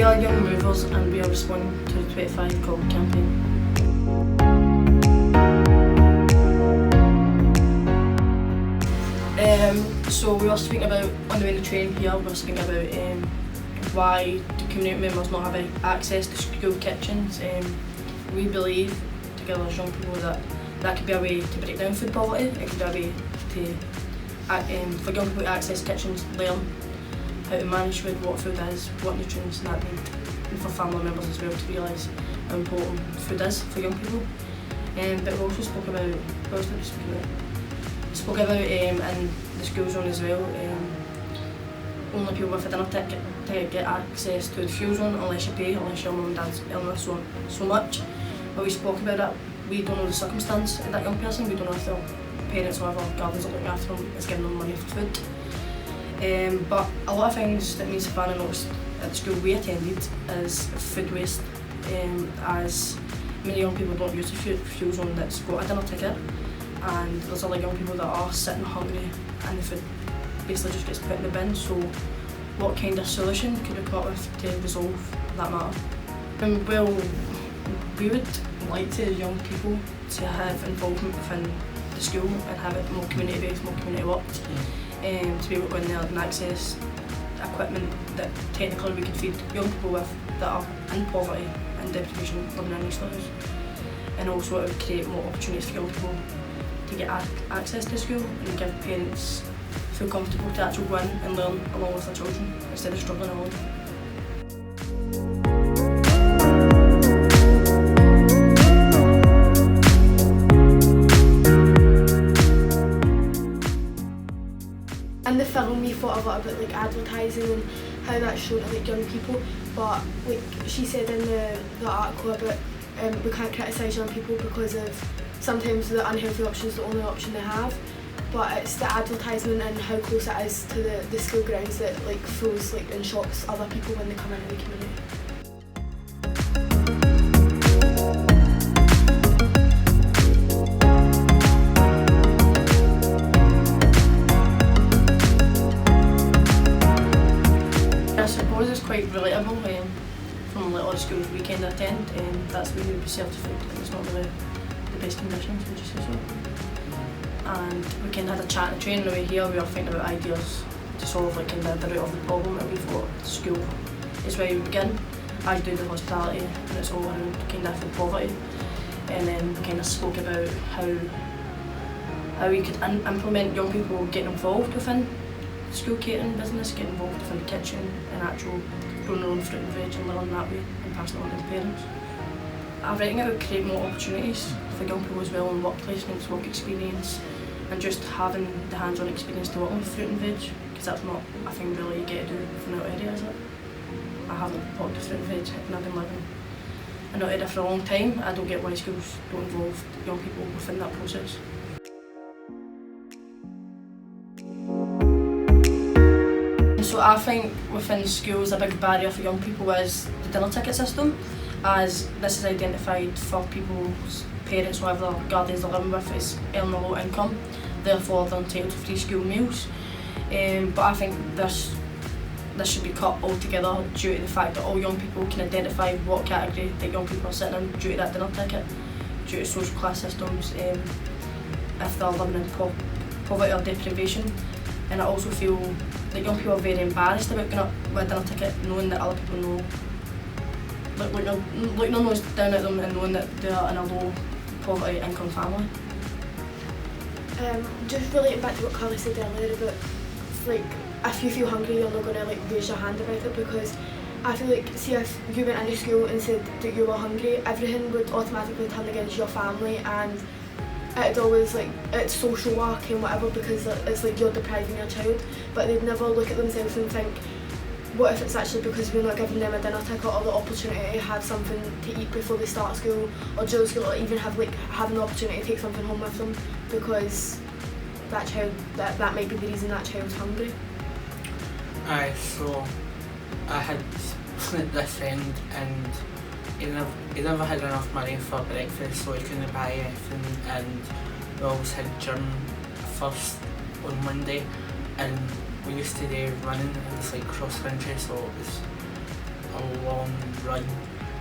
are young movers and we are responding to the 25 Call campaign. So we were speaking about, on the way to the train here, we were speaking about why the community members not have access to school kitchens. We believe, together as young people, that could be a way to break down food poverty. It could be a way to, for young people to access kitchens, learn how to manage food, what food is, what nutrients that need, and for family members as well to realise how important food is for young people. But we also spoke about, what else did we speak about? We spoke about in the school zone as well. Only people with a dinner ticket to get access to the fuel zone unless you pay, unless your mum and dad's earning so much. But we spoke about it. We don't know the circumstance of that young person. We don't know if their parents or other guardians are looking after them, is giving them money for food. But a lot of things that me and Savannah noticed at the school we attended is food waste, as many young people don't use the fuel zone that's got a dinner ticket, and there's other young people that are sitting hungry and the food basically just gets put in the bin. So what kind of solution could we come up with to resolve that matter? Well, we would like to young people to have involvement within the school and have it more community based, more community worked, to be able to go in there and access equipment that technically we could feed young people with that are in poverty and deprivation living in these lives. And also it would create more opportunities for young people to get access to school and give parents feel comfortable to actually go in and learn along with their children instead of struggling alone. In the film we thought a lot about like advertising and how that's shown to like young people, but like she said in the article about we can't criticise young people because of sometimes the unhealthy option is the only option they have, but it's the advertisement and how close it is to the school grounds that like throws like and shocks other people when they come into the community. I suppose it's quite relatable from like all the schools we kind of attend, and that's where we serve the food and it's not really the best conditions, would you say so? And we kind of had a chat on the train on the way here. We were thinking about ideas to solve like kind of the root of the problem, and we thought school is where we begin. I do the hospitality and it's all around kind of food poverty, and then we kind of spoke about how we could implement young people getting involved within school catering business, getting involved within the kitchen and actual growing their own fruit and veg and learning that way and passing it on to the parents. I reckon it would create more opportunities for young people as well in work placements, work experience, and just having the hands-on experience to work with fruit and veg, because that's not a thing really you get to do from that area, is it? I haven't worked with fruit and veg and I've been living in that area for a long time. I don't get why schools don't involve young people within that process. So I think within schools a big barrier for young people is the dinner ticket system, as this is identified for people's parents or whoever guardians they're living with is earning a low income, therefore they're entitled to free school meals. But I think this should be cut altogether due to the fact that all young people can identify what category that young people are sitting in due to that dinner ticket, due to social class systems, if they're living in poverty or deprivation. And I also feel that young people are very embarrassed about going up with a dinner ticket, knowing that other people know, looking their nose down at them and knowing that they are in a low poverty income family. Just relating back to what Carly said earlier about like if you feel hungry you're not going to like raise your hand about it, because I feel like see if you went into school and said that you were hungry, everything would automatically turn against your family, and it'd always like it's social work and whatever, because it's like you're depriving your child, but they'd never look at themselves and think, what if it's actually because we're not giving them a dinner ticket or the opportunity to have something to eat before they start school or during school, or even having the opportunity to take something home with them, because that child that might be the reason that child's hungry. So I had this friend and he never had enough money for breakfast, so he couldn't buy anything, and we always had gym first on Monday, and we used to do running, and it's like cross country, so it was a long run,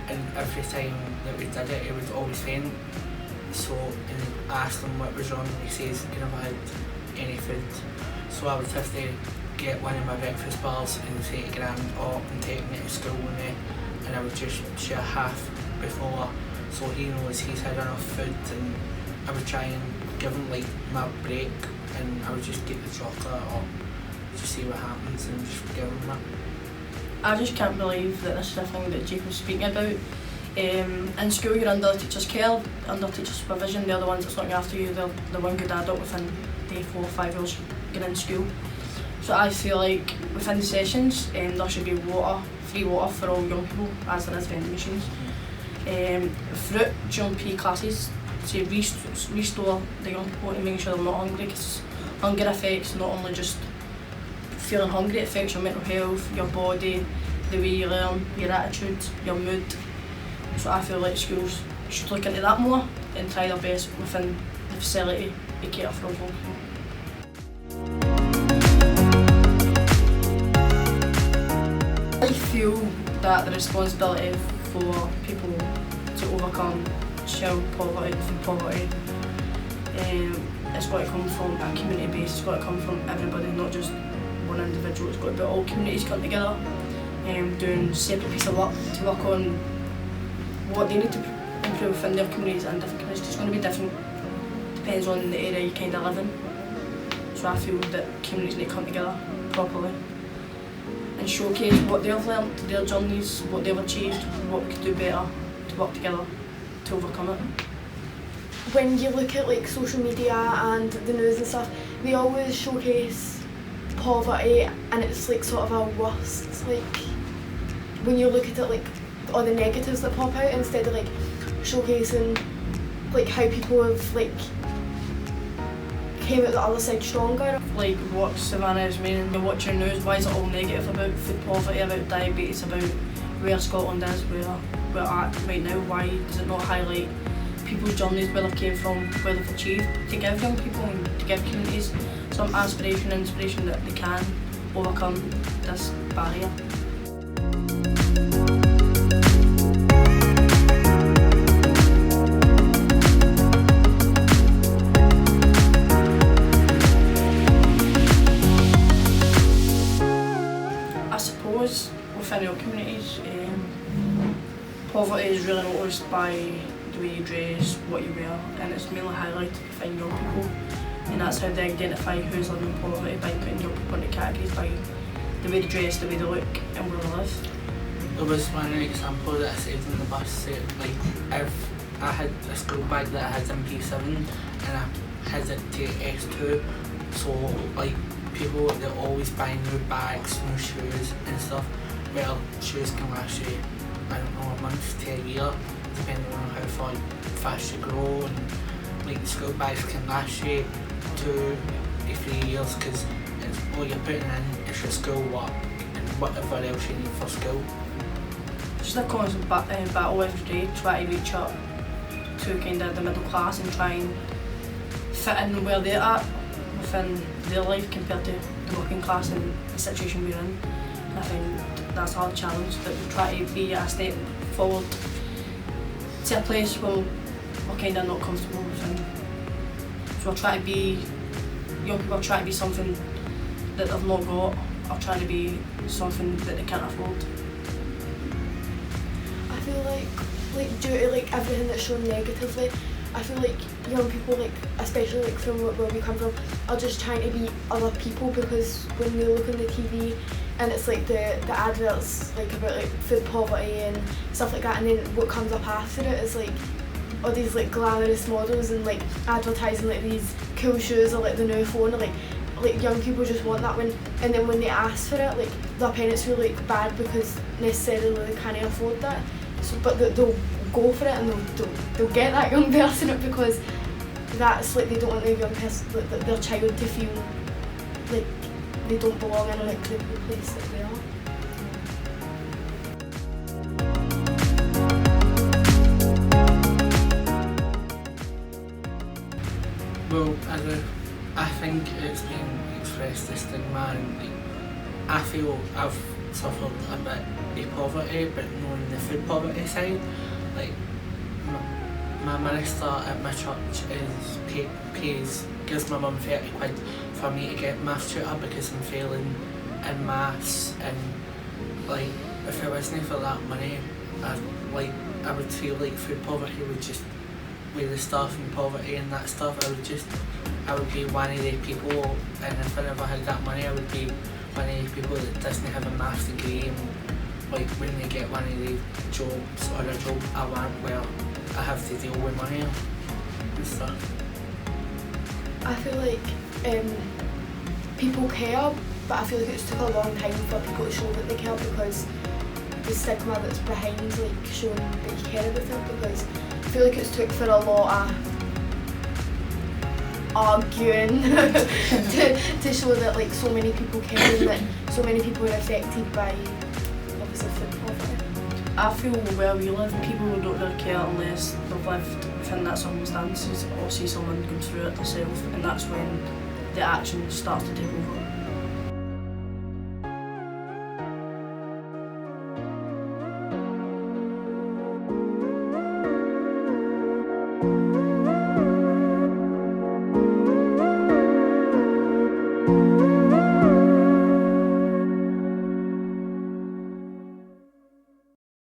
and every time that we did it, he would always faint. So, and I asked him what was wrong, and he says he never had any food. So I would have to get one of my breakfast bars and say to Gran, oh, I'm taking it to school with me, and I would just share half before, so he knows he's had enough food, and I would try and give him like my break, and I would just get the chocolate or just see what happens and just give him it. I just can't believe that this is a thing that Jacob's speaking about. In school you're under teacher's care, under teacher supervision, they're the ones that's looking after you, they're the one good adult within day 4 or 5 years you're in school. So I feel like within the sessions there should be water, free water for all young people, as there is vending machines. Fruit during PE classes to restore the young people and making sure they're not hungry, because hunger affects not only just feeling hungry, it affects your mental health, your body, the way you learn, your attitude, your mood. So I feel like schools should look into that more and try their best within the facility to cater for all young people. I feel that the responsibility for people to overcome child poverty, food poverty, it's got to come from a community base, it's got to come from everybody, not just one individual. It's got to be all communities come together, doing separate pieces of work to work on what they need to improve within their communities and different communities. It's going to be different, depends on the area you kind of live in. So I feel that communities need to come together properly and showcase what they've learned, their journeys, what they've achieved, what we could do better to work together to overcome it. When you look at like social media and the news and stuff, they always showcase poverty, and it's like sort of a worst, like when you look at it, like all the negatives that pop out, instead of like showcasing like how people have like came out the other side stronger. Like what Savannah is meaning, you watch your news, why is it all negative about food poverty, about diabetes, about where Scotland is, where we're at right now? Why does it not highlight people's journeys, where they came from, where they've achieved, to give young people and to give communities some aspiration and inspiration that they can overcome this barrier. I suppose within our communities, poverty is really noticed by the way you dress, what you wear, and it's mainly highlighted within young people, and that's how they identify who's living in poverty, by putting young people into categories by the way they dress, the way they look, and where they live. There was one example that I said in the bus, that like if I had a school bag that I had in P7 and I had it to S2, so like people, they always buy new bags, new shoes and stuff. Well, shoes can last you, I don't know, a month to a year, depending on how fast you grow, and like school bags can last you 2 to 3 years, because it's all you're putting in is your school work and whatever else you need for school. It's just a constant battle every day, try to reach up to kind of the middle class and try and fit in where they're at within their life compared to the working class and the situation we're in. And I think that's a hard challenge, that we try to be a step forward to a place where we're kind of not comfortable within. So we're trying to be, young people are trying to be something that they've not got, or trying to be something that they can't afford. I feel like due to like everything that's shown negatively, I feel like young people, like especially like from where we come from, are just trying to be other people, because when we look on the TV and it's like the adverts like about like food poverty and stuff like that, and then what comes up after it is like all these like glamorous models and like advertising like these cool shoes or like the new phone, or like young people just want that one, and then when they ask for it, like their parents feel like bad because necessarily they can't afford that. So, but they'll go for it and they'll get that young person it, because that's like they don't want their young person, their child, to feel like they don't belong in like the place that they are. Well, I think it's been expressed, the stigma, and like, I feel I've suffered a bit the poverty, but knowing the food poverty side. Like my minister at my church gives my mum 30 quid for me to get maths tutor because I'm failing in maths, and like if it wasn't for that money, I would feel like food poverty would just, with the starving poverty and that stuff, I would be one of the people, and if I never had that money I would be one of the people that doesn't have a maths degree, and like when they get one of the jobs or a job I want where I have to deal with money and stuff. I feel like people care, but I feel like it's took a long time for people to show that they care, because the stigma that's behind like showing that you care about them, because I feel like it's took for a lot of arguing to show that like so many people care and that so many people are affected by obviously food poverty. I feel where we live, people don't really care unless they've lived within that circumstances or see someone go through it themselves, and that's when the action starts to take over.